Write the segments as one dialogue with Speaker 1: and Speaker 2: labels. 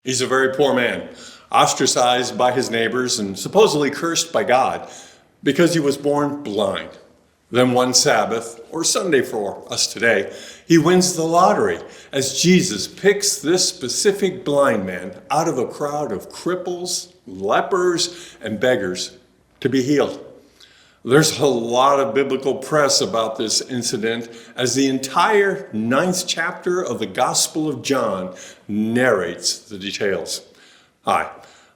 Speaker 1: He's a very poor man, ostracized by his neighbors and supposedly cursed by God because he was born blind. Then one Sabbath, or Sunday for us today, he wins the lottery as Jesus picks this specific blind man out of a crowd of cripples, lepers, and beggars to be healed. There's a lot of biblical press about this incident as the entire 9th chapter of the Gospel of John narrates the details. Hi,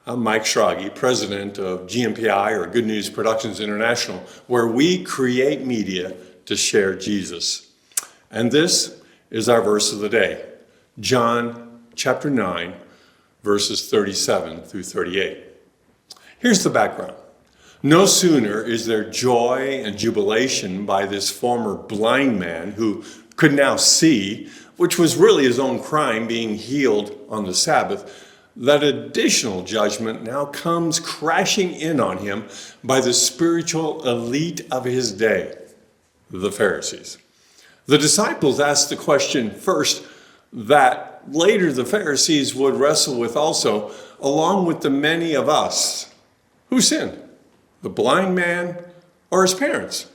Speaker 1: I'm Mike Schrage, president of GNPI, or Good News Productions International, where we create media to share Jesus. And this is our verse of the day, John chapter 9, verses 37 through 38. Here's the background. No sooner is there joy and jubilation by this former blind man who could now see, which was really his own crime, being healed on the Sabbath, that additional judgment now comes crashing in on him by the spiritual elite of his day, the Pharisees. The disciples asked the question first that later the Pharisees would wrestle with also, along with the many of us. Who sinned? The blind man or his parents?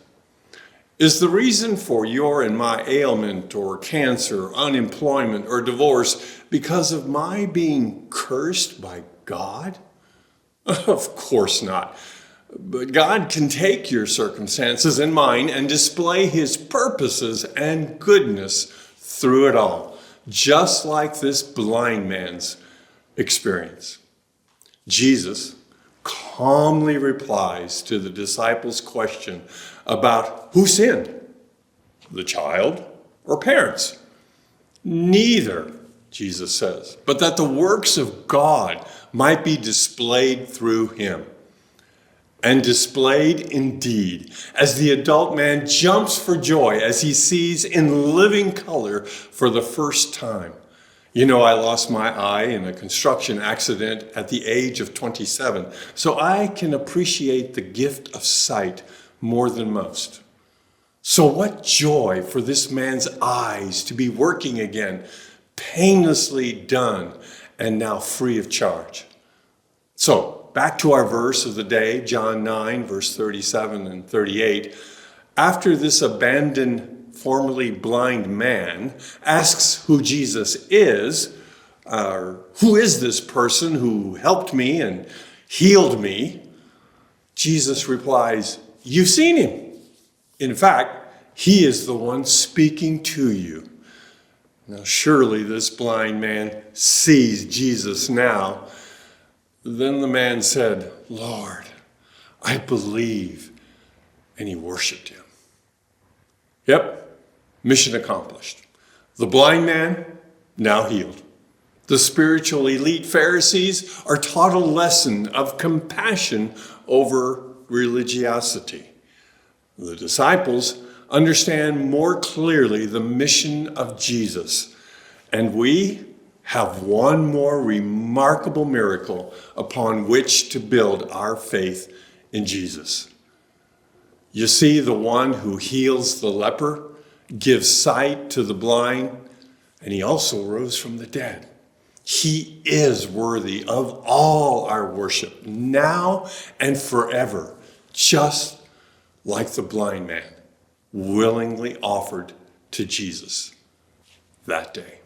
Speaker 1: Is the reason for your and my ailment or cancer, unemployment, or divorce because of my being cursed by God? Of course not. But God can take your circumstances and mine and display his purposes and goodness through it all, just like this blind man's experience. Jesus calmly replies to the disciples' question about who sinned, the child or parents. Neither, Jesus says, but that the works of God might be displayed through him. And displayed indeed, as the adult man jumps for joy as he sees in living color for the first time. You know, I lost my eye in a construction accident at the age of 27, so I can appreciate the gift of sight more than most. So what joy for this man's eyes to be working again, painlessly done, and now free of charge. So back to our verse of the day, John 9, verse 37 and 38. After this abandoned formerly blind man asks who Jesus is, or who is this person who helped me and healed me, Jesus replies, "You've seen him. In fact, he is the one speaking to you." Now surely this blind man sees Jesus now. Then the man said, "Lord, I believe," and he worshiped him. Yep. Mission accomplished. The blind man, now healed. The spiritual elite Pharisees are taught a lesson of compassion over religiosity. The disciples understand more clearly the mission of Jesus. And we have one more remarkable miracle upon which to build our faith in Jesus. You see, the one who heals the leper, gives sight to the blind, and he also rose from the dead. He is worthy of all our worship, now and forever, just like the blind man willingly offered to Jesus that day.